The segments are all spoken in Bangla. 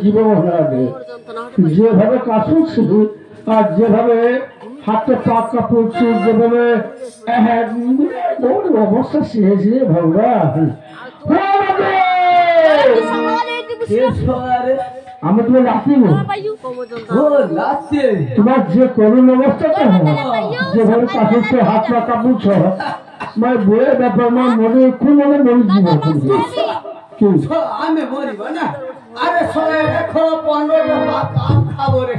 জীবনে যেভাবে কাঁচুছি আর যেভাবে হাতে পা কাঁপুছি যেভাবে অবস্থা শেষে ভগবান আমি তোমার লাঠি তোমার যে করুণ অবস্থাটা যেভাবে কাঁপুছ হাত পা কাঁপুছ মানে বইয়ের ব্যাপার আমার মনে খুব মনে মরিছি আমি মরিব না আরে এখন 15টা কাম খাবো রে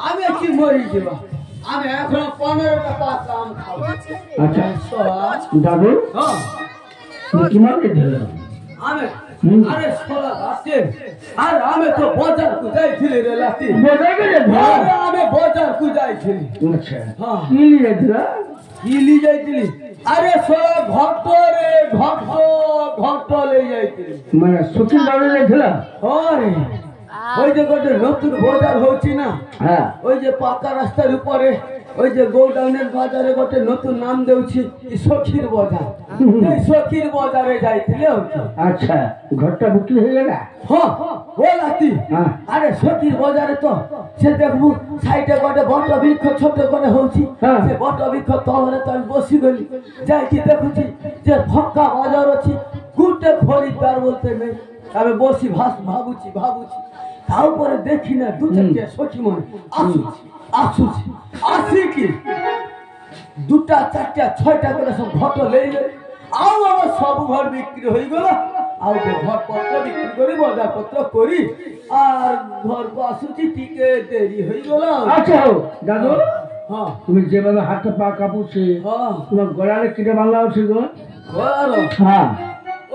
আমি কি মরি যাব আমি এখন 15টা কাম খাবো আচ্ছা দাদু কি মানে দিল আমি আরে সোলা আছে আর আমি তো বাজার কু যাইছিলি রে লাতি বাজার গেলে আমি বাজার কু যাইছিলি আচ্ছা কি নিয়ে দিলা কি লি যাইছিলি আরে সোলা ঘট লই যাইছিলি মানে সচিন বাড়ি যাইছিলা আরে ওই যে গোটে নতুন বাজার হচ্ছে না হ্যাঁ ওই যে পাকা রাস্তার উপরে ওই যে গোডাউনের বাজারে গোটে নতুন নাম দেউছি সখীর বাজার এই সখীর বাজারে যাইছিলে আচ্ছা ঘরটা বিক্রি হয়ে গেল হ্যাঁ ও লাতি আরে সখীর বাজারে তো সে দেখবো সাইডে গোটে বট বৃক্ষ ছোট করে হচ্ছে সে বট বৃক্ষ তলরে তো আমি বসি গলি যাইছি দেখুছি যে ফাঁকা বাজার আছে গুটে খরিদ্দার বলতে নেই আমি বসি ভাবুছি তারপরে দেখি না দু চারটে সখী মনে আসি কি 2টা 4টা 6টা করে সব ঘট লইলে আমার সব ঘর বিক্রি হয়ে গেল আর ঘরপত্র বিক্রি করি বাজারপত্র করি আর ঘরকে আসুছি টিকে দেরি হয়ে গেল আচ্ছা দাদু হ্যাঁ তুমি যেভাবে হাতে পা কাঁপুছে তোমার গলারে কেটে বাংলা হচ্ছে গো হ্যাঁ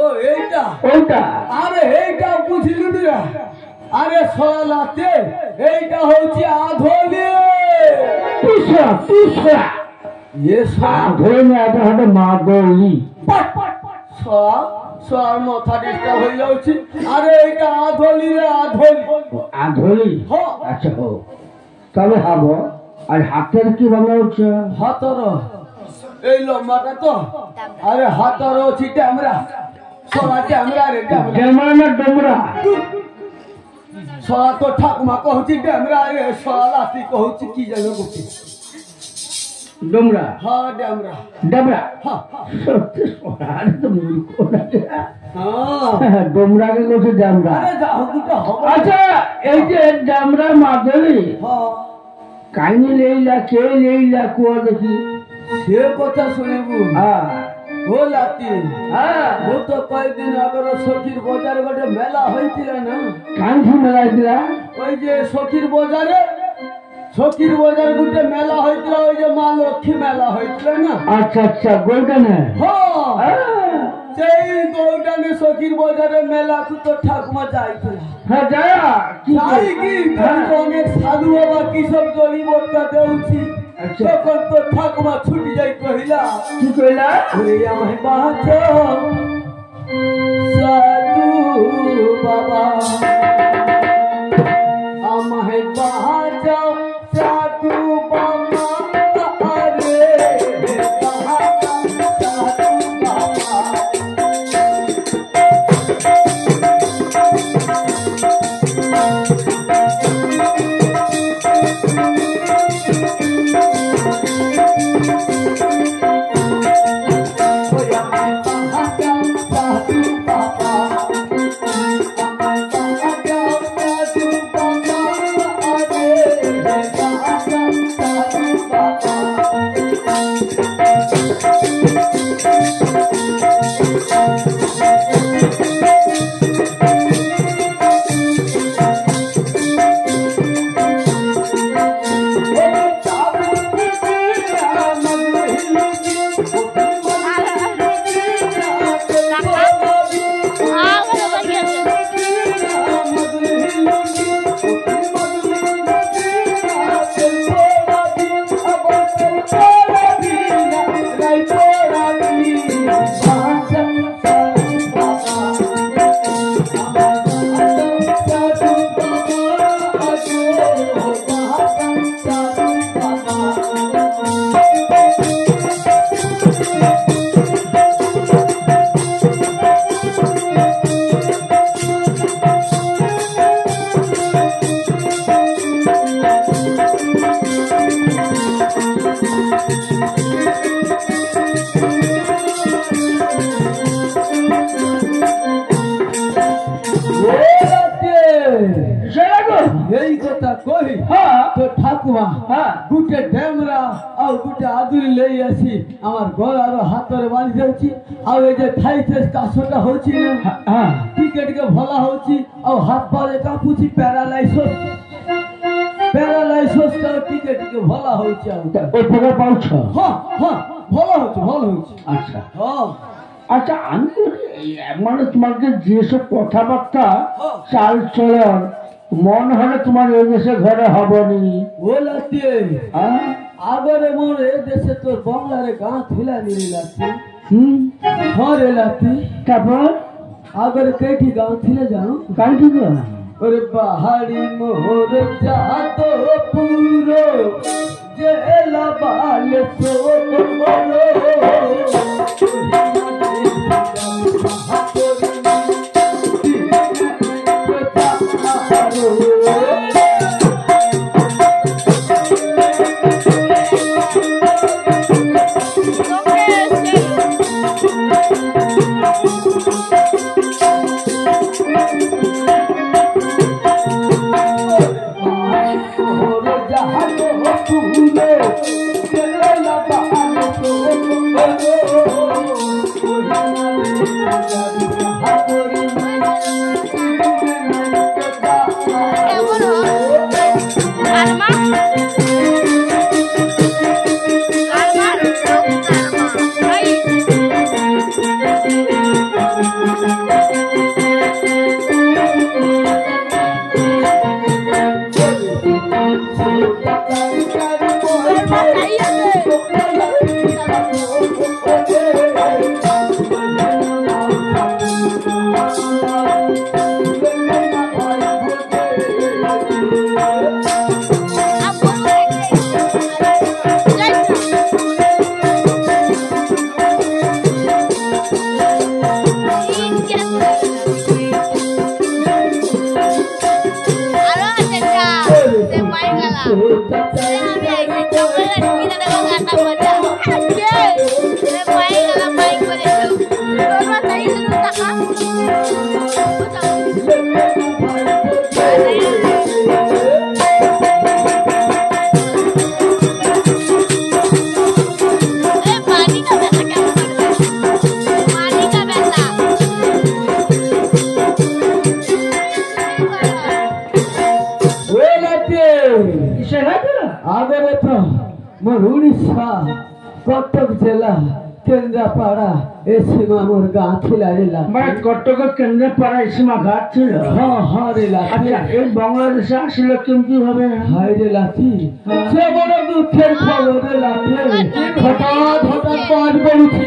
ও এইটা ওইটা আরে এইটা বুঝলি না আরে সলাতে এইটা হচ্ছে আধলি পিছরা আধলি না এটা হবে মাদলি সর মাথা ডিস্টার্ব হয়ে যাচ্ছে আরে এইটা আধলি রে আধলি আচ্ছা হো তবে হাবো আর হাতের কি বাংলা হচ্ছে হাতর এই লম্বাটা তো আরে হাতর হচ্ছে ড্যামরা সরা ড্যামরা রে ড্যামরা না ডোমরা সরা তো ঠাকুমা কହୁছি ড্যামরা রে সরা লাতি কହୁছি কি জানো গোটি ডোমরা হ্যাঁ ড্যামরা ডোমরা হ্যাঁ সত্যি সরার তো মূর্খ না হ্যাঁ ডোমরা কে বলছে ড্যামরা আরে যাও দুটো হবে আচ্ছা এই যে ড্যামরা মাদলি হ্যাঁ কাইনি লেইলা কে লেইলা কোয়া দেখি সে কথা শুনবু হ্যাঁ ও লাতি হ্যাঁ ও তো কয়েকদিন আগের সখীর বাজারে গোটে মেলা হয়েছিল না কাঞ্চি মেলা দিলা ওই যে সখীর বাজারে গোটে মেলা হয়েছিল ওই যে মা লক্ষ্মী মেলা হয়েছিল না আচ্ছা আচ্ছা গোল্ডেনে হ্যাঁ সেই গোল্ডেনে সখীর বাজারে মেলা তো ঠাকুমা যাইছিল হ্যাঁ যায়া যাই কি অনেক সাধু বাবা কি সব জড়ি মোটকা দেউছি তখন তো ঠাকুমা ছুটি যাই কহিলা কি কইলা আমায় বাঁচো সাধু বাবা আমায় বাঁচো সাধু বাবা আরে তো ঠাকুমা গুটে ডেমরা আর গুটে আদুরি লই আসি আমার গলার হাতরে বাঁধি যাচ্ছি আর এই যে থাইতে কাশটা হচ্ছে না টিকে টিকে ভলা হচ্ছে আর হাত পায়ে কাঁপুছি প্যারালাইসিসটা টিকে টিকে ভলা হচ্ছে ওই প্রকার পাচ্ছ? ভালো হচ্ছে আচ্ছা আচ্ছা আমি মানে তোমাকে যেসব কথাবার্তা চাল চলন মন হলে তোমার এই দেশে ঘরে হবনি বলাতে আগরে মোর এই দেশে তোর বাংলারে গাঁ থুলা নিয়ে লাগছে ঘরে লাগছে তারপর আগরে কেটি গাঁ থুলে জানো কাইটি ওরে পাহাড়ি মোর জাত পুরো জেলা বালে আগরে তো মোর উড়িষ্যা কটক জেলা কেন্দ্রাপাড়া এ সীমা মোর গাঁ ছিলা রেলা মানে কটক কেন্দ্রাপাড়া এই সীমা ঘাট ছিল রেলা আচ্ছা এই বাংলাদেশে আসলে কেমতি ভাবে হাই রে লাঠি সে বড় দুঃখের খবর রে লাঠি হঠাৎ বাজ বলুছি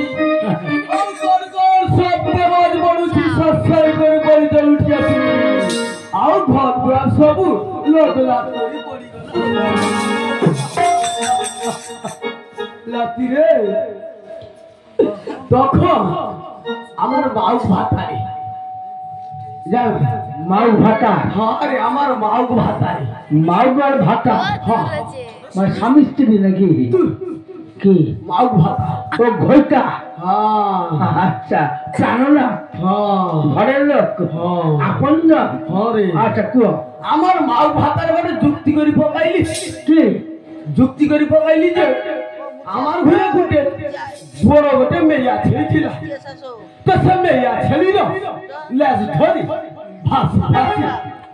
শব্দে বাজ বলুছি সৎসাই করে বলি চল উঠিয়াছি আও ঘর দুয়ার সবু লোক লাঠি পড়ি লাঠি রে তখন আমার মাউ ভাতাই যাও মাউ ভাতা আরে আমার মাউ ভাতাই মাউগার ভাতা মানে স্বামী স্ত্রী নাকি কি মাউ ভাতা ও ঘইটা আচ্ছা জানো না ঘরের লোক আপন লোক আচ্ছা কুয়া আমার মাউ ভাতার মানে যুক্তি করে পকাইলি কি যুক্তি করে পকাইলি যে আমার ঘরে ঘুটে বড় গোটে মেয়া ছেড়েছিল তো সে মেয়া ছেড়িল লেজ ধরি ভাসি ভাসি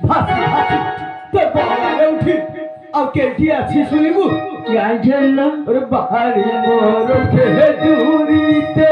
ভাসি ভাসি তো বাগানে উঠি আর কেটি আছি শুনিবু গাইছেন ওরে বাহারি মোর কে দূরিতে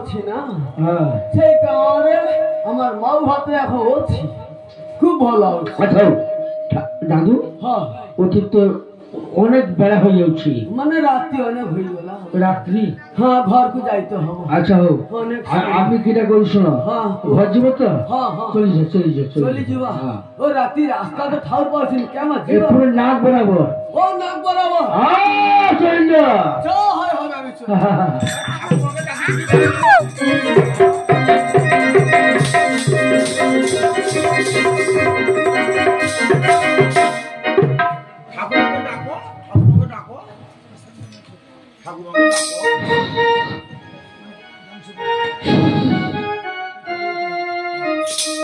অছি না সেই গাঁরে আমার মাও ভাতে এখন অছি খুব ভালো আচ্ছা দাদু হ্যাঁ অতীত অনেক বেলা হয়ে যাচ্ছে মানে রাত্রি অনেক হয়ে গেল রাত্রি হ্যাঁ ঘরকে যাইতে হবে আচ্ছা হোক আপনি কিটা করি শোনো ঘর যাব তো চলে যা চলে যাবা ও রাত্রি রাস্তা তো ঠাউর পাচ্ছেন কেমন পুরো নাক বরাবর ও নাক বরাবর চলে যা হয় হবে আমি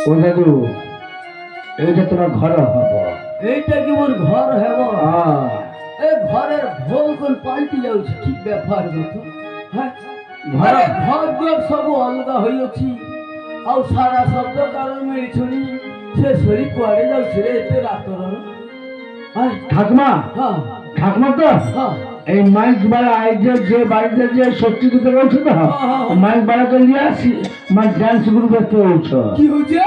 ও দাদু এইটা তোমার ঘর হব এইটা কি মোর ঘর হব এই ঘরের ভোল কোন পাল্টি যাচ্ছে কি ব্যাপার দেখো হ্যাঁ ঘর দুয়ার সব অলগা হইছি ଆଉ ସାରା ଶବ୍ଦ କାରଣ ମିଳିଛୁନି ସେ ଶୋଇ କୁଆଡେ ଯାଉଛି ରେ ଏତେ ରାତର ঠাকুমা হ্যাঁ ঠাকুমা তো হ্যাঁ এই মাইক বাড়া আইজে যে বাড়িতে যে সত্যি দিতে গেছে তো মাইক বাড়া করে নিয়ে আসি আমার ডান্স গ্রুপে তো হচ্ছ কি হচ্ছে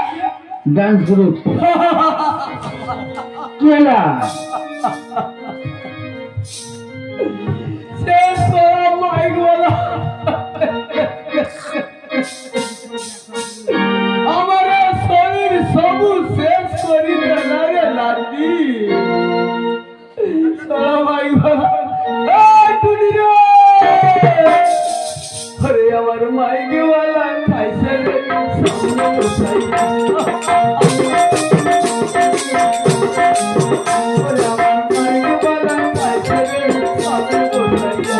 ডান্স গ্রুপ কি হলা সে সব মাইক বাড়া আমার শরীর সবু শেষ করি লাগে লাডি সব মাইক বাড়া अरे আমার মাইকে वाला कैसे सामने उठाइया अरे আমার মাইকে वाला कैसे सामने उठाइया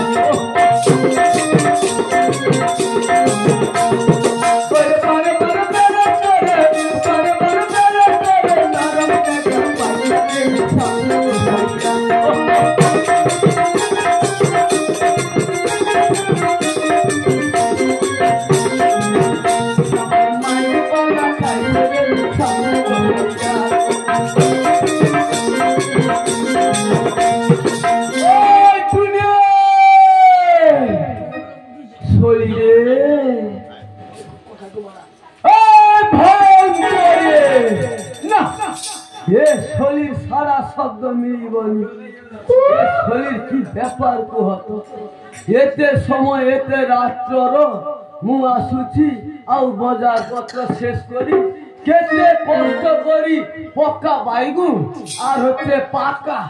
সারা শব্দ মিলিবনি শরীর কি ব্যাপার কুহত এতে সময় এতে রাত্রর মু আসুছি আউ বজার পত্র শেষ করি কেতে কষ্ট করি পক্কা বাইগুন আর হচ্ছে পাকা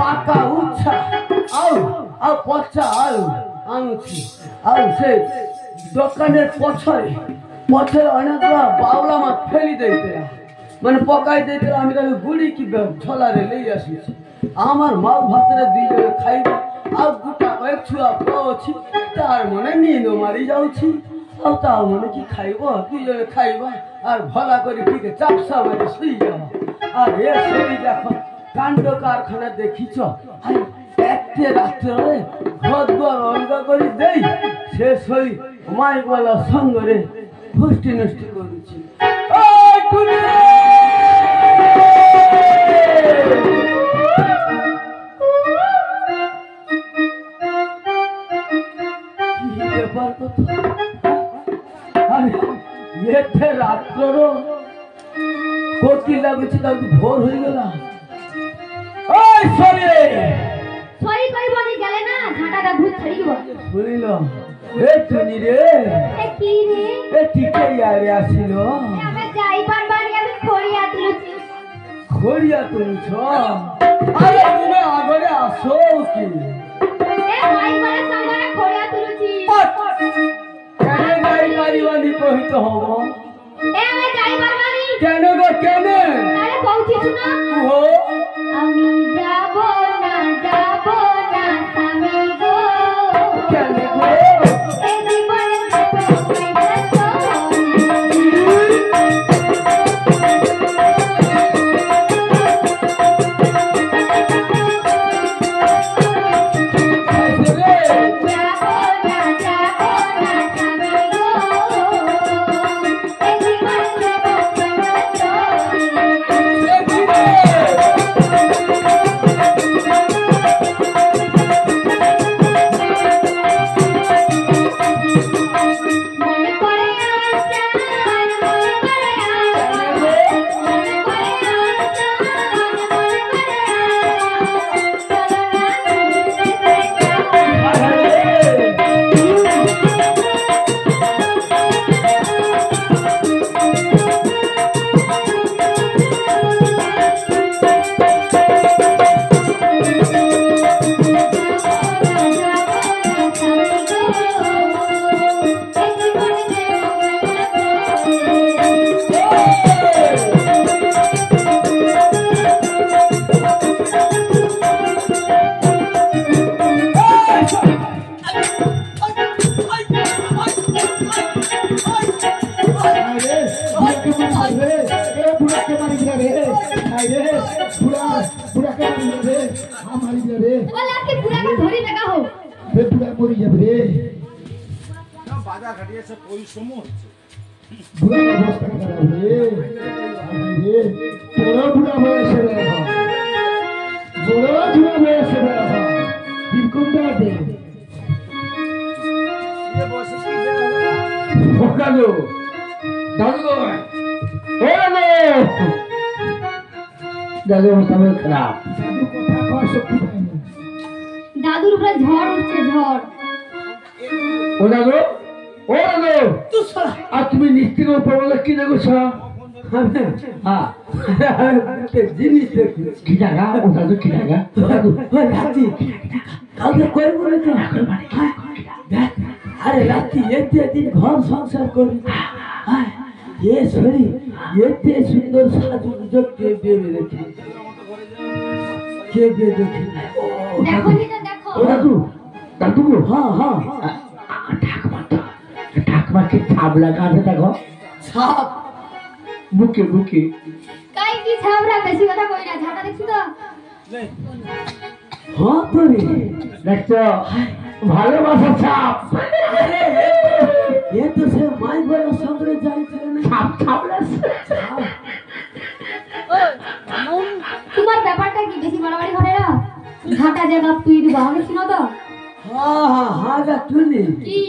পাকা উচ্ছা আউ পচা আলু আনুছি আউ সে দোকানের পছরে অনেকগুলা বাউলা মাছ ফেলি দিতে মানে পকাই দিতে আমি তাকে গুড়ি কি ঝোলারে লই আসিছি আমার মাও ভাতরে দুইজনে খাইবা আর গোটা কয়েক ছুয়া পাচ্ছি তার মনে নিন মারি যাচ্ছি আর তার মনে কি খাইব দুইজনে খাইবা আর ভলা করে ঠিক চাপসা মারি শুই যাওয়া আর এ শরীর দেখো কাণ্ড কারখানা দেখিছ একটে রাত্রে ঘর দুয়ার অলগা করে দেই সে শরীর মাইকওয়ালা সঙ্গরে হুষ্টি নষ্টি করেছি রাত্র কোটি লাগুছি তাকে ভোর হয়ে গেল শুনিল এ টুনি রে আসিল খড়িয়া তুলছ আরে তুমি আগরে আসো কি কেন গাড়ি পারিবানি কহিত হব কেন গো কেন আমি যাব না স্বামী গো কেন গো বেপুরা মরে যাবে রে বাজার ঘাটিয়েছে পরিশ্রম হচ্ছে বুড়া অবস্থা খারাপ রে তোরা বুড়া বয়সে রে বুড়া বয়সে রে বিরকম দে দাদু দাদু দাদু তবে খারাপ দাদু কথা কর শক্তি পায় না দাদুর উপরে ঝড় উঠছে ঝড় ও দাদু তুই আর তুমি নিশ্চিত উপর বলে কি দেখছো হ্যাঁ জিনিস দেখি কি জায়গা ও দাদু কি জায়গা দাদু রাত্রি কাউকে কই বলে তো আরে রাত্রি এতে দিন ঘর সংসার করি এ সরি এতে সুন্দর সাজুগুজো কে বেবে দেখি দেখো নি দেখো ও দাদু হ্যাঁ ঠাকমাকে ছাপ লাগা আছে দেখো ছাপ বুকে কাই কি ছাবরা বেশি কথা কই না ঝাঁটা দেখছি তো হ্যাঁ তোরে দেখছো ভালোবাসা ছাপ এ তো সে মাই বড় সঙ্গে যাইছিল না ছাপ তোমার ব্যাপারটা কি বেশি বাড়াবাড়ি করে না ঝাঁটা যে বাপ তুই দিবা আমি চিনো তো হ্যাঁ গা তুই কি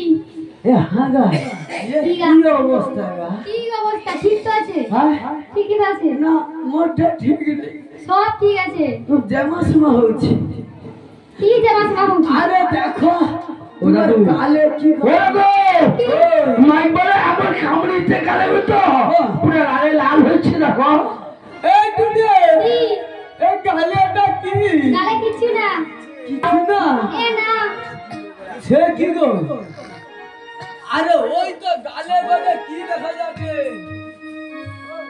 এ হাগা কি অবস্থা গা কি অবস্থা ঠিক তো আছে হ্যাঁ ঠিকই তো আছে না মোটা ঠিক নেই সব ঠিক আছে তো জামাসমা হচ্ছে কি জামাসমা হচ্ছে আরে দেখো ও দাদু কালে কি ও গো মাই বলে আমার কামড়িতে গালে তো পুরো লাল হচ্ছে দেখো এই টুডে কি এই গালেটা কি গালে কিছু না কিছু না এ না সে কি গো আরে ওই তো গালে গালে কি দেখা যাবে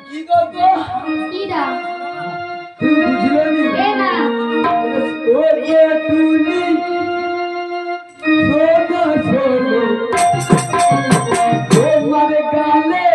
কি গো গো কি না তুমি বুঝলে নি এ না ও এ তুমি সোনা সোনা তোমার গালে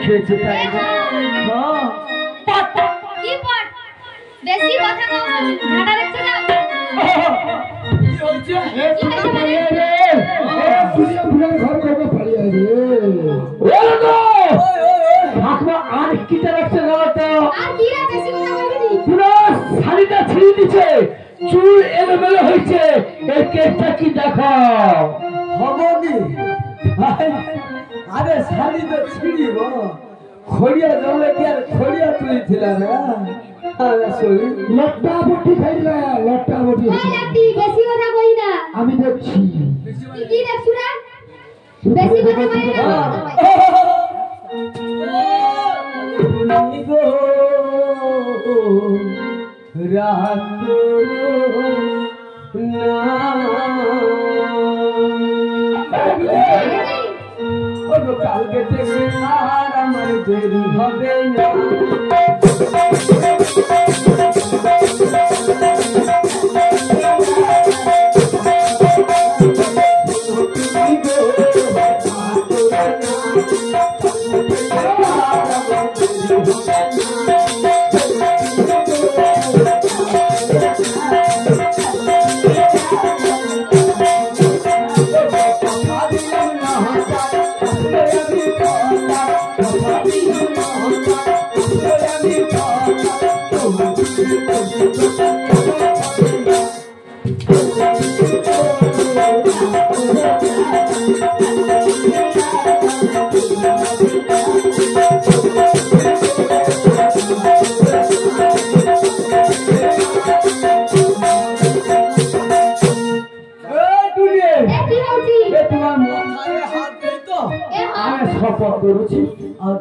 খেয়েছে তাই কি পট বেশি কথা কও ঝাড়া দেখছ না কি হচ্ছে কি হইছে মানে দুনিয়া ভুলের ঘর করবে পারি আরে ওরে গো ঠাকুমা আর কি রাখছে না তো আর কি রে বেশি কথা বলবি নি পুরো শাড়িটা ছিঁড়ে দিছে চুল এলোমেলো হয়েছে, এই কেসটা কি দেখাও। হবনি আরে শাড়ি তো ছিড়িব, খড়িয়া জলে কি আর খড়িয়া তুলেছিল না। লট্টা বটি খাইলা, লট্টা বটি। বেশি কথা কই না, আমি দেখছি। কি দেখছু রে? বেশি কথা কই না। রাত কালকে থেকে আর আমার দেরি হবে না।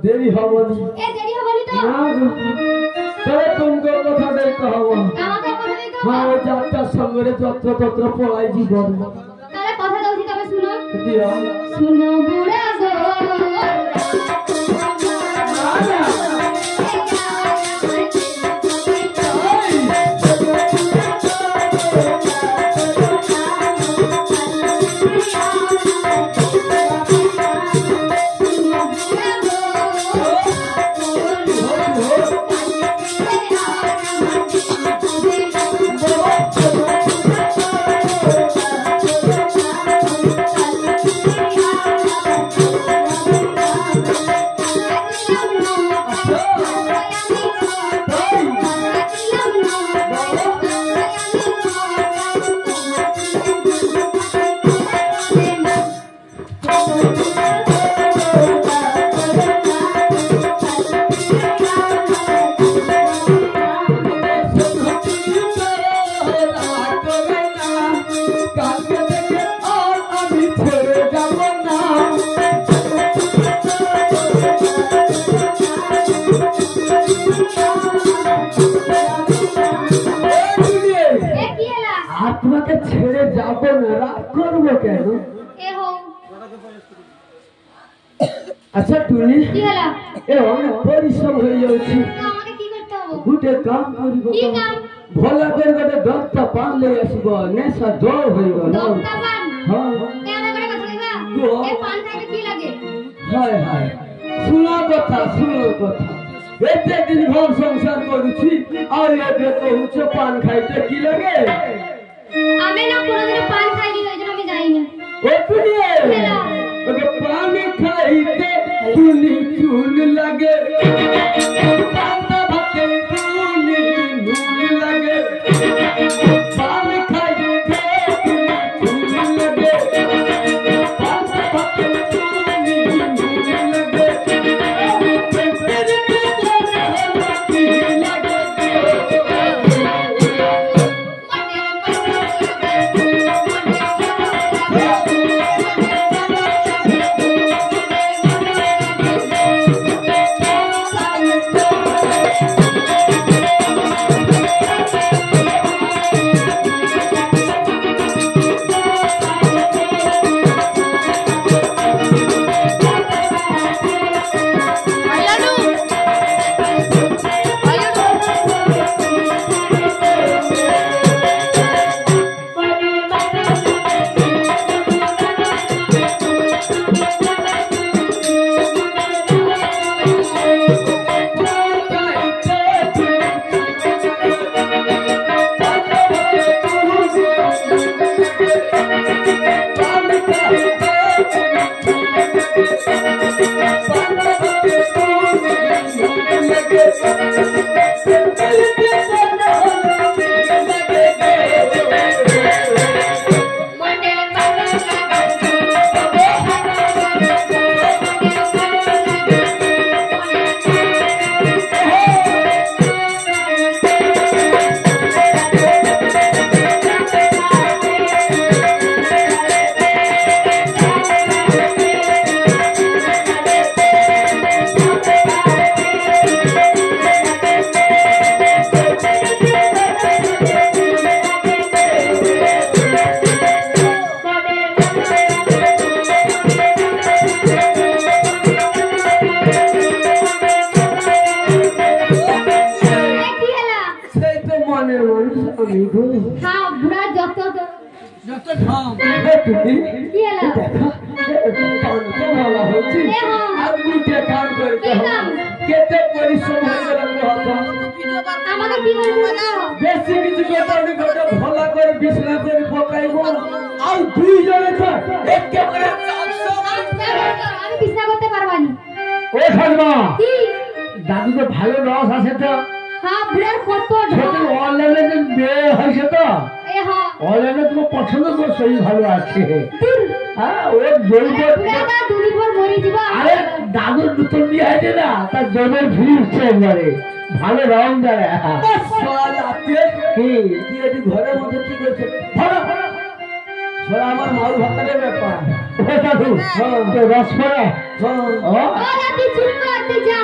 দেরি হবনি, তোমাকে কথা দেখতে হবো। হ্যাঁ, ওই যাত্রার সঙ্গে যত্র তত্র পলাই জীবন। তাহলে কথা দাওছি, তবে শুনো দিও শুনো বুড়া গো তোমাকে ছেড়ে যাবো না, রাগ করবো কেন? আচ্ছা টুনি, এ অনেক পরিশ্রম হয়ে যাচ্ছে, গুটে কাম করিব, ভলা করে গোটে দত্তা পান লই আসব, নেশা জল হয়ে গেল। হায় হায়, শুনো কথা শুনো কথা, এতে দিন ঘর সংসার করছি আর এতে কହୁছ পান খাইতে কি লাগে? আমি না কোনোদিন পান খাইনি, ওই জন্য আমি জানি না। ও টুনি, ওকে পান খাইতে টুনি চুল লাগে, পান্তা ভাতে টুনি নুন লাগে, পান খাইতে টুনি চুল লাগে, পান্তা ভাতে টুনি নুন লাগে, বুড়া যত যত ঢং কি হলো দেখো কানতে ভালো হচ্ছে আর মুখে কাম করতে হবে কেতে পরিশ্রম হয়ে গেল কথা আমাকে কি বলবো না বেশি কিছু কথা নেই গোটা ভালো করে বিছনা করে পকাইবো আর দুই জনে তো একেবারে 400 আমি বিছনা করতে পারবানি ও ঠাকুমা কি দাদু তো ভালো রস আছে তো হ্যাঁ বুড়ার কত সেটা অনলাইনে যে বিয়ে হয়েছে তো এ হ্যাঁ অনলাইনে তোমার পছন্দ তো শরীর ভালো আছে হ্যাঁ ওর জৈব বুড়াটা দুদিন পর মরে যাবে আরে দাদুর নতুন বিয়ে হয়েছে না তার জমের ফিরে উঠছে একবারে ভালো রং দেয় সালাতে কি কি এটি ঘরের মধ্যে কি করছে ধরো ধরো আমার মাল ভাতারের ব্যাপার ও দাদু তো রস পড়ে ও ও রাতি চুপ করতে যা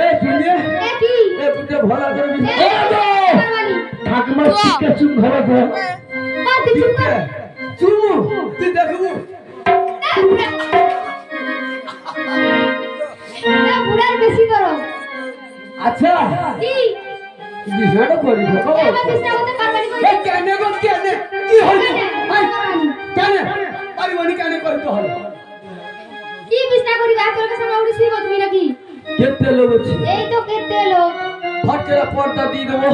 এই শুনিয়ে এ কি এ পুতে ভালো করে এ বিছনা পারবানি ঠাকুমা চিকে চুপ ঘরে তো ও তুই চুপ কর চুমু তুই দেখবো বুড়ার বেশি করো আচ্ছা কি বিছানা করি দেখো এবার বিছনা করতে পারবানি কই এ কেন গো কেন কি হইছে পারবানি কেন পারিবানি কেন করতে হলো কি বিছনা করি আর তোর কাছে আমরা উড়িছি তুমি নাকি কেতে লোছি এই তো কেতে লোক ফটকেরা পর্দা দিয়ে দেবো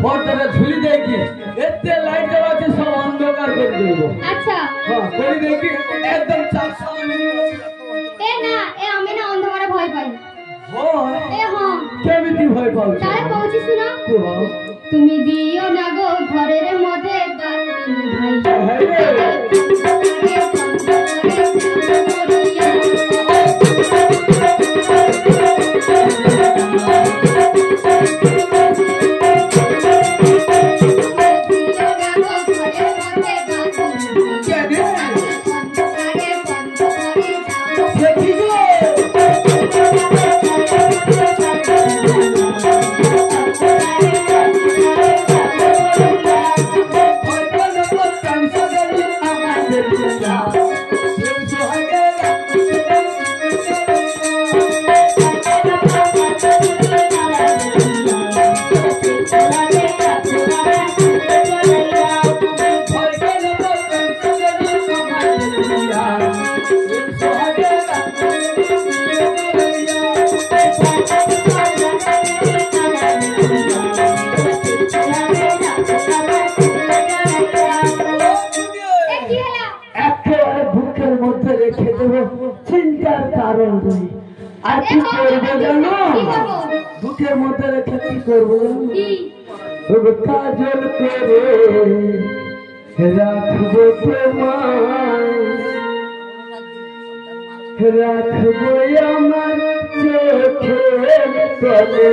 পর্দাটা ঝুলি দেয় কি এতে লাইট দেওয়া আছে সব অন্ধকার করে দেবো আচ্ছা হ্যাঁ করে দেখি একদম চাপ সামনে এ না এ আমি না অন্ধকারে ভয় পাই হয় এ হ্যাঁ কেমিতি ভয় পাও তারে পৌঁছি শুনো তুমি দিও না গো ঘরের মধ্যে বাতি ভাই চিন্তার কারণ নেই আর কি করবো জানো বুকের মধ্যে রেখে কি করবো জানো কাজল করে রাখবো তোমায় রাখবো আমার চোখের তলে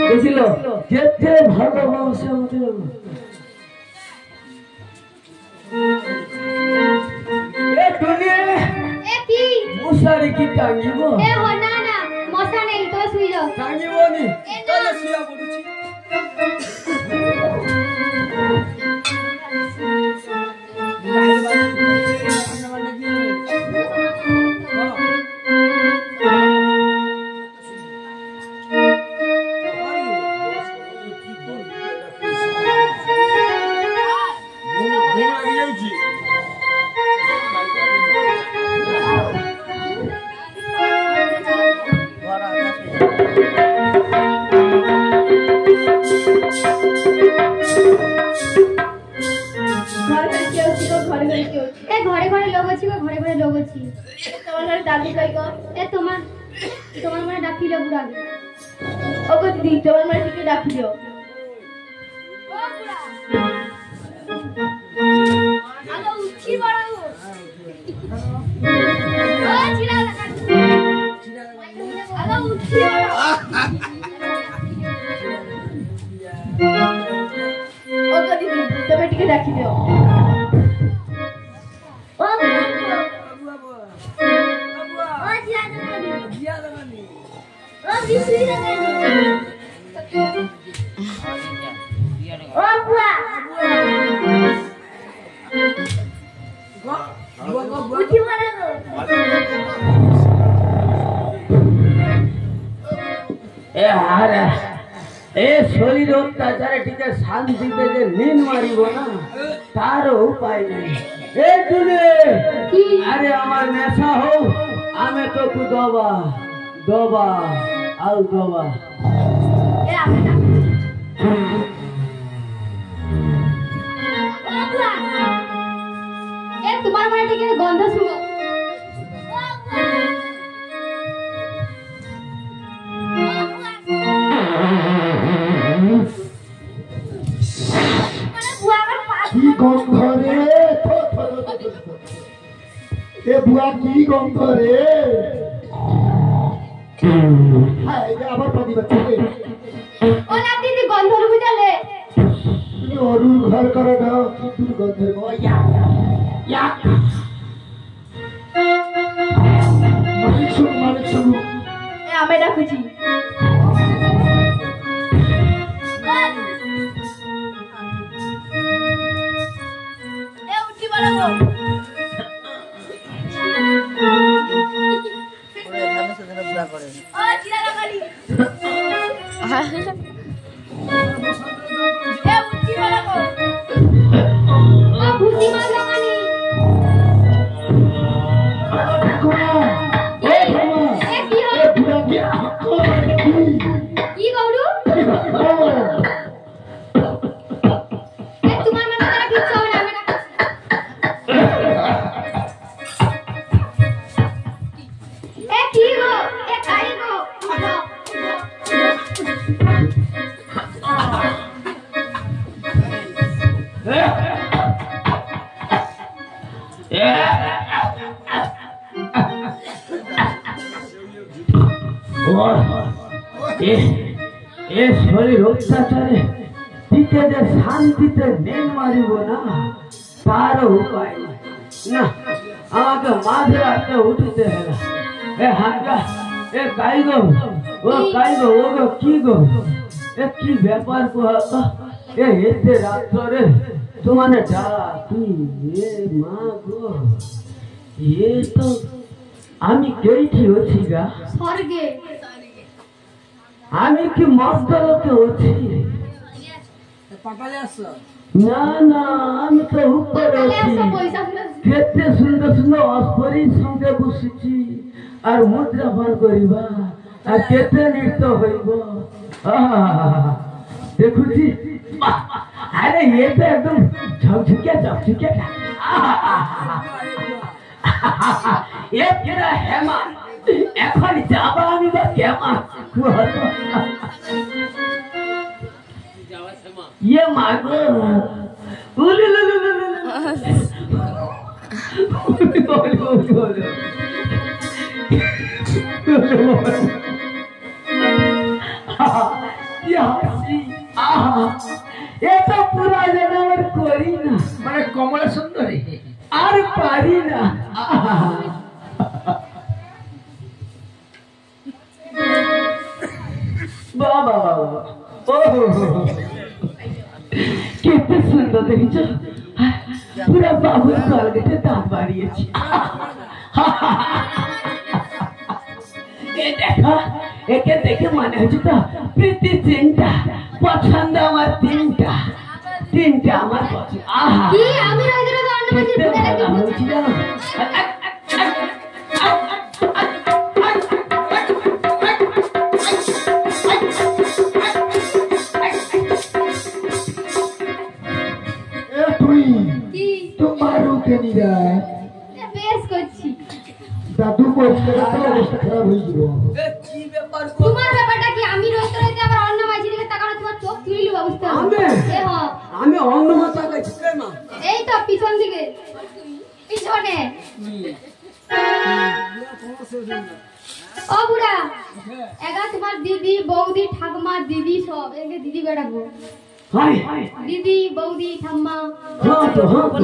বুঝল যেতে ভালোবাসে আমাদের মশারি কি টাঙিব না না মশা নেই তো শুই যাও টাঙিব নি তাহলে শুয়া পড়ুছি করেছি। তোমার ঘরে দাদু কই গো? তোমার মানে ডাকিল বুড়াকে। ওগো দিদি তোমার মানে থেকে ডাকিও। আগো উঠি বড়াবো। ও চিরা লাগা। আগো উঠি বড়াবো। ওগো দিদি তুমি থেকে ডাকিও। ও জিয়া দানি। ও বিশুই দানি। ও বুয়া। উঠি বড়াবো। শরীর অত্যাচারে টিকে শান্তিতে যে নীল মারিব না তার উপায় নেই। আরে আমার নেশা হও আমি তো দবা দবা আউ দবা তোমার মানে ঠিক গন্ধ শুনো। কি গন্ধ রে? এ বুয়া কি গন্ধ রে? আবার পানি বাচ্চা ও না দিদি গন্ধ বুঝালে অরুণ ঘর করে না কি দুর্গন্ধ মালিক শুনু আমি ডাকুছি। উঠি বড়াবো। ও চিরা লাগালি। উঠি বড়াবো। ও ভুসি মা লাগানি। কি গৌরু? তোমার মানে তারা কিচ্ছু হবে না। কি গো? কাই গো? শরীর অত্যাচারে টিকে যে শান্তিতে নীল মারিব না তার উপায় না। আমাকে মাঝরাতে উঠতে হলো। এ হাঙ্গা এ কাই গো ও কাই গো ও গো কি গো এ কি ব্যাপার কো এ এতে রাত্রে তোমানে ডাকি এ মা গো এ তো আমি কেইটি আছি গা? স্বর্গে। আমি কি মস্তলকে আছি? না না আমি তো উপরে আছি। কেতে সুন্দর সুন্দর অস্পরীর সঙ্গে বসেছি আর মুদ্রা পান করিবা আর কেতে নৃত্য হইব দেখুছি। আরে এ তো একদম ঝকঝকিয়া ঝকঝকিয়া এ কেরা হেমা এখন যাবা আমি বা কেমা ये मागो ये तो पूरा जनावर कोरी ना মানে কমলা সুন্দরী আর পারি না। বাবা কেতে সুন্দর দেখেছ পুরা বাবুর গলগেটে দাঁত বাড়িয়েছি। দেখা একে দেখে মনে হচ্ছে তো প্রীতি চিন্তা পছন্দ আমার তিনটা আমার পছন্দ। আহা কি আমি রইদের দণ্ড বাজি কেতে ভালো হয়েছিল। তুই তো মারু কেনিরা বেশ করছি। করছে অবস্থা খারাপ হয়ে যাবে। কি ব্যাপার তোমার ব্যাপারটা কি? আমি রইতে রইতে আবার অন্য মাঝি দিকে তাকানো তোমার চোখ তুলি বুঝতে আমি? হ্যাঁ আমি অন্য মাথা গাইছি কেন? এই তো পিছন দিকে পিছনে। ও বুড়া এগা তোমার দিদি বৌদি ঠাকুমা দিদি সব একে দিদি বেড়াবো। হাই দিদি বৌদি ঠাম্মা হ্যাঁ তো হ্যাঁ তো।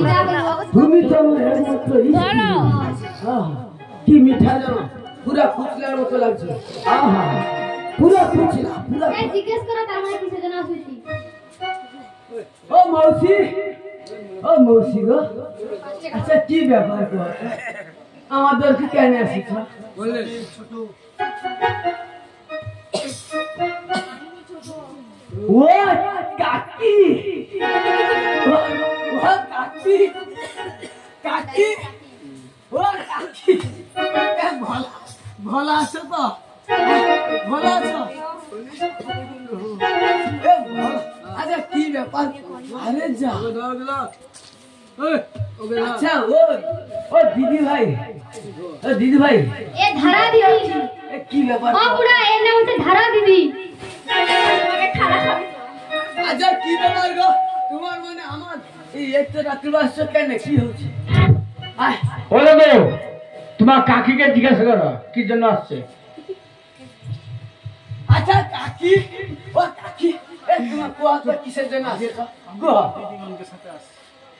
তুমি তো আমার একমাত্র স্ত্রী। কি মিঠা জানো, পুরা ফুচলার মতো লাগছে। আহা পুরা ফুচলা পুরা। এই জিজ্ঞেস করো তার মানে কিসের জন্য আসছি। ও মৌসি, ও মৌসি গো, আচ্ছা কি ব্যাপার গো, আমাদেরকে কেন আসিস? বললে ছোট ও কাকি, ও কাকি, কাকি, ও কাকি, ভালো আছো তো? ভালো আছো? আচ্ছা কি ব্যাপার? আরে যা আচ্ছা ও দিদি ভাই, ও দিদি ভাই এ ধারা দিদি। কি ব্যাপার? ও বুড়া এর নাম হচ্ছে ধারা দিদি। আচ্ছা কি ব্যাপার গো তোমার, মানে আমার এই একটা রাত্রি আসছো কেন, কি হচ্ছে? বলে গো তোমার কাকিকে জিজ্ঞাসা করো কি জন্য আসছে। আচ্ছা কাকি, ও কাকি, তোমার কোয়া তো কিসের জন্য আসছো গো?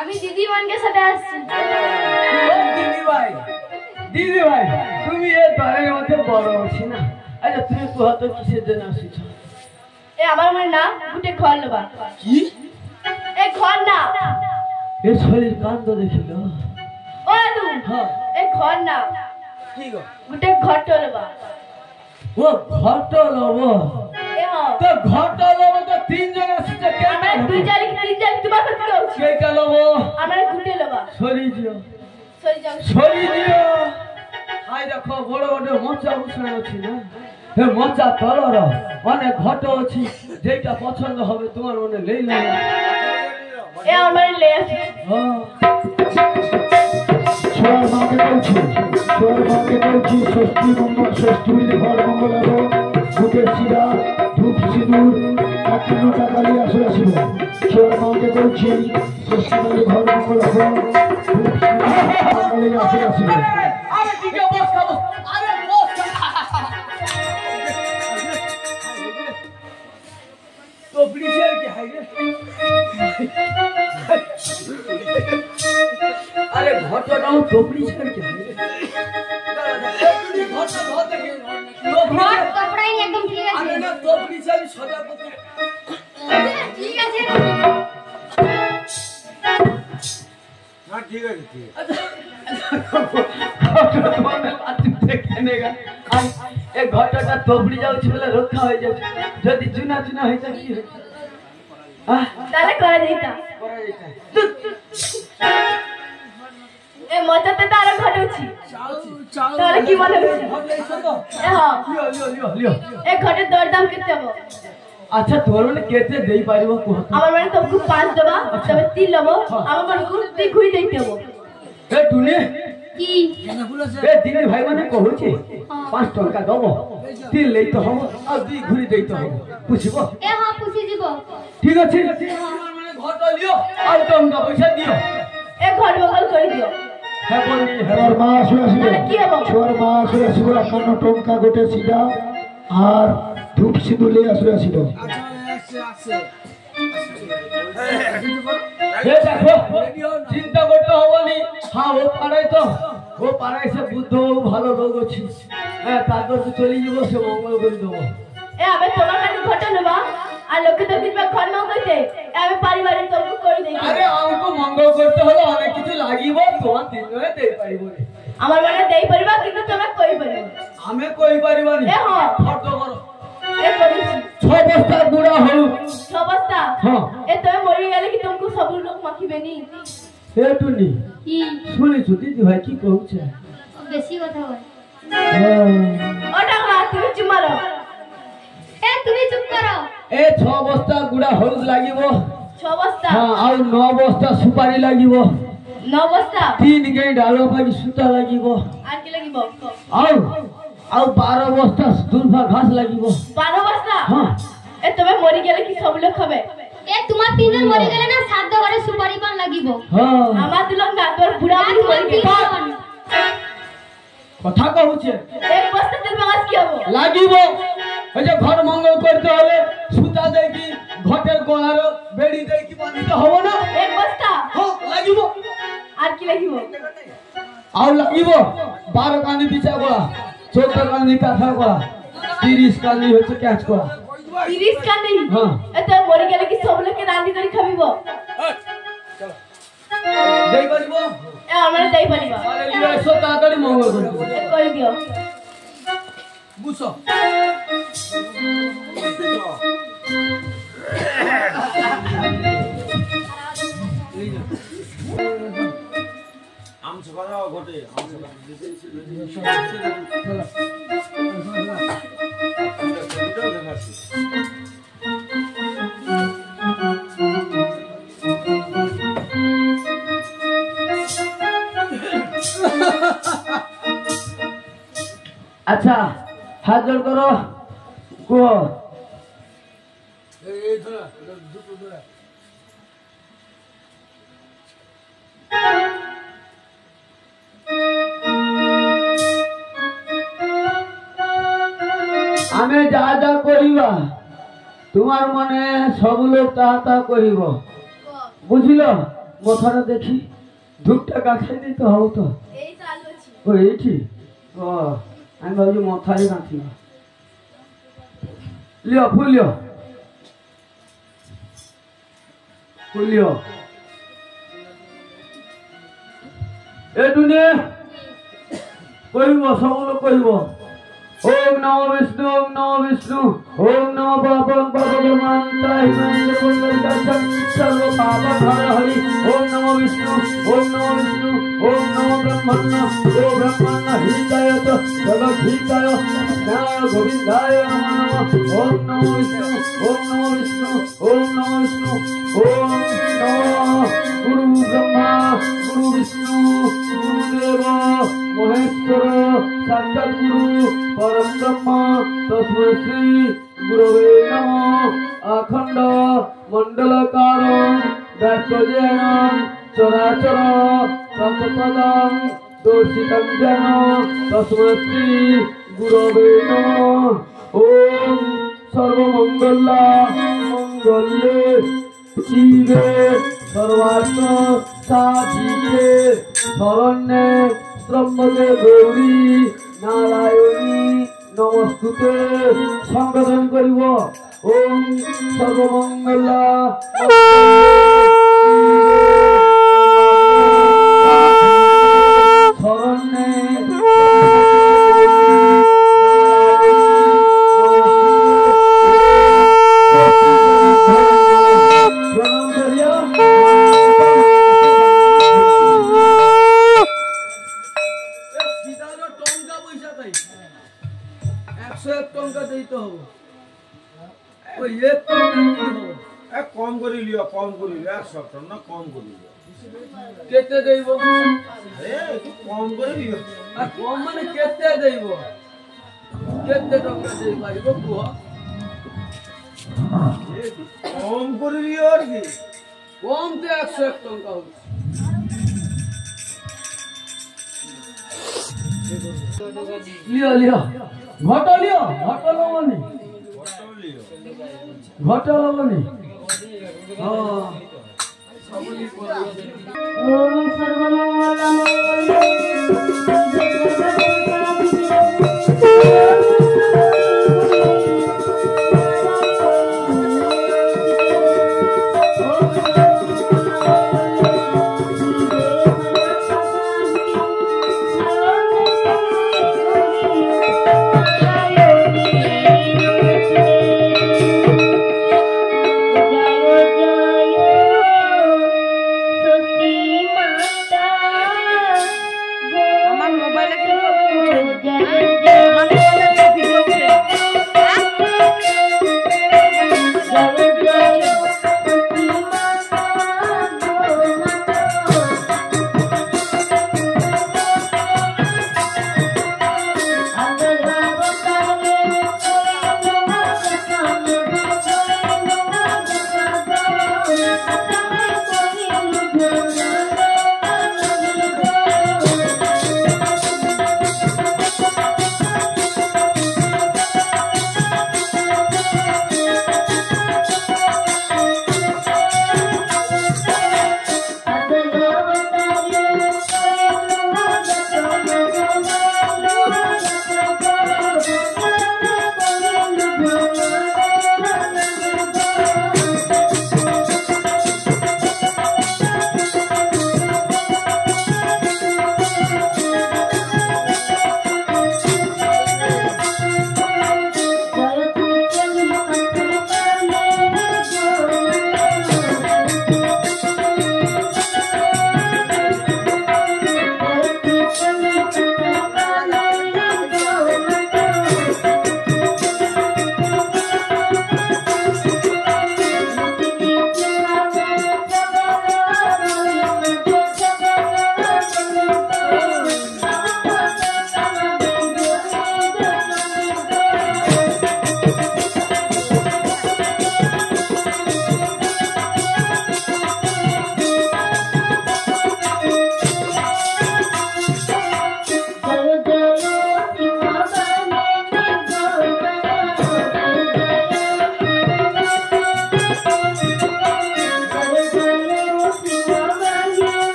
আমি দিদি মানকে সাথে আসছি। ও দিদি ভাই, দিদি ভাই তুমি এই দলের মধ্যে বড় আছি না, আচ্ছা তুমি কোয়া তো কিসের জন্য আসছো? এ আমার মানে না গুটে ঘর লবা। কি এ ঘর না, এর শরীর কান্দ দেখিল। ও দাদু হ্যাঁ এ ঘর না, কি গো? গুটে ঘর লবা। ও ঘট লব এ হ্যাঁ তো ঘট লব তো তিনজন আসছে কেন? আমরা দুই জালি তিন জালি তোমার কথা কইছি। কেটা লব? আমরা গুটে লবা। সরি দিও, সরি যাও। সরি দিও। আই দেখো বড় বড় মচা বসানো আছে না, হে মচা তলর অনেক ঘট আছে, যেটা পছন্দ হবে তোমার মনে লই নেবে। এ আমার লে আছে। হ্যাঁ ছোয়ার মাকে বলছি, ছোয়ার মাকে বলছি ষষ্ঠী মঙ্গল, ষষ্ঠী মিলে ঘর মঙ্গল হবো। বুকের শিরা ধূপ সিঁদুর 51 টাকা নিয়ে আসে আসিব। ছোয়ার মাকে বলছি ষষ্ঠী মিলে ঘর মঙ্গল হবো। ধূপ সিঁদুর টাকা নিয়ে আসে আসিব। আরে ঠিক আছে বস খাবো, আরে বস তো ব্রিজের কি হাই রে? আরে ঘটনাও তো ব্রিজের কি হাই রে? ঘটনা ধর দেখে ঘর কপড়াই নিয়ে একদম ঠিক আছে। আরে না তো ব্রিজ আমি সজা করতে। ঠিক আছে না ঠিক আছে ঠিক আছে। এই ঘটনাটা তোবড়ি যাচ্ছে বলে রক্ষা হয়ে যাচ্ছে, যদি চুনা চুনা হয়ে যায় কি হচ্ছে? তাহলে করে দিতা। এ মজাতে তো আরো ঘটেছি। তাহলে কি মনে হচ্ছে? এ হ্যাঁ এ ঘটের দরদাম কেটে যাবো। আচ্ছা তোর মানে কেটে দেই পারিব কুহ? আমার মানে তোকে 5 দেবা, তবে 3 লবো। আমার মানে তুই ঘুই দেইতে হবো। এ টুনি কি এ দিদি ভাই মানে কହୁছি 5 টাকা দেবো, 3 লইতে হবে আর 2 ঘুরি দিতে হবে, বুঝিব? এ হ্যাঁ পুষি দিব। ঠিক আছে আমার মানে ঘট লিও আর তোমরা পয়সা দিও। এ ঘর বগল করে দিও। হ্যাঁ বলি ছোয়ার মা আসে আসিব। তাহলে কি হবো? ছোয়ার মা আসে আসিব 51 টঙ্কা গোটে সিধা আর ধূপ সিঁদুর নিয়ে আসে আসিব। এ দেখো চিন্তা করতে হবে না। হ্যাঁ ও পাড়ায় তো, ও পাড়ায় সে বুদ্ধ ভালো লোক আছে, হ্যাঁ তারপর তো চলে যাবো, সে মঙ্গল করে দেবো। এ আমি তোমার কাছে ঘটে নেবা আর লোকে তো দিবা ঘর নাও কইতে। এ আমি পারিবারিক তোকে করে দেই। আরে আমাকে মঙ্গল করতে হলে অনেক কিছু লাগিব, তোমার তিনজনে দেই পারিব না। আমার মানে দেই পারিবা কিন্তু তুমি কই পারিবা। আমি কই পারিব না। এ হ্যাঁ ফটো করো এ করেছি 6 বস্তা গুড়া হলুদ। সবস্তা। হ্যাঁ এ তুমি মরে গেলে কি তোমাকে সব লোক মাখিবে নি? এ টুনি কি শুনেছো দিদি ভাই কি কହୁছে? বেশি কথা হয়। ওটা মা তুমি চুমারো। এ তুমি চুপ করো। এ 6 বস্তা গুড়া হলুদ লাগিব। 6 বস্তা। হ্যাঁ আর 9 বস্তা সুপারি লাগিব। 9 বস্তা 3 গেই ডালো পাবি সুতা লাগিব আর কি লাগিব ଆଉ 12 বস্তা দুলফা ঘাস লাগিব 12 বস্তা হ্যাঁ এ তুমি মরি গেলে কি সব লোক খাবে এ তোমার তিনজন মরে গেলে না সাধ্য করে সুপারি পান লাগিব হ্যাঁ আমার দুলক না তোর বুড়া বুড়ি মরি গেলে কথা কହୁছে এক বস্তা তেল মাছ কি হবে লাগিব ওই যে ঘর মঙ্গল করতে হলে সুতা দেখি ঘটের গোড়ার বেড়ি দেখি বাঁধিতে হবে না এক বস্তা হ্যাঁ লাগিব আর কি লাগিব আর লাগিব 12 কানি বিচা গোড়া 14 কানি কাঁথা গোড়া 30 কানি হচ্ছে ক্যাচ গোড়া 30 কানি হ্যাঁ এ তুমি মরি গেলে কি সব লোকে রান্দি করে খাবিব দেই পারিব এ আমরা দেই পারিবা আরে লিয়ে এসো তাড়াতাড়ি মঙ্গল করতে এ করে দিও বুঝছো আম সকালে ঘটে আম আচ্ছা হাত জোড় করো কুহ আমি যা যা করিবা তোমার মনে সব লোক তাহা তা করিব বুঝিল কথাটা দেখি ধূপটা গাছাই দিতে হব তো এই চালু আছে ও এইটি ও আমি ভাবছি মথায় গাঁথি লিও ফুল লিও ফুল লিও এ দুনিয়া কইব সব লোক কইব ओम नमो विष्णु ओम नमो विष्णु ओम नमो पापं पापगमान्ताय मंगलमंगलदर्शक सर्व पाप हर हरि ओम नमो विष्णु ओम नमो विष्णु ओम नमो ब्रह्मण्य ओ ब्रह्मण्य हिताय जगद्धिताय ज्ञान गोविंदाय नमः ओम नमो विष्णु ओम नमो विष्णु ओम नमो विष्णु ओम नमो गुरु ब्रह्मा गुरु विष्णु गुरुदेव महेश्वर साक्षात गुरु परम ब्रह्म तस्मै श्री गुरवे नमः अखंड मंडलकारं व्याप्तजेन चराचर तत्पदं दोषितं जन तस्मै श्री गुरवे नमः ओम सर्वमंगला मंगल्ये शिवे सर्वार्थ साधिके शरण्ये त्र्यंबके गौरी नारायणी नमस्ते संबोधन करिब ओम सर्वमंगला शरण्ये কম করে লিও 100 টাকা না কম করে লিও কেতে দেইব আরে একটু কম করে লিও আর কম মানে কেতে দেইব কেতে টাকা দেই পারিব কুহ কম করে লিও আর কি কম তে 101 টাকা হচ্ছে লিও লিও ঘট লিও ঘট লবনি ঘট লবনি হ্যাঁ সবলি ওম সর্বমঙ্গল মঙ্গল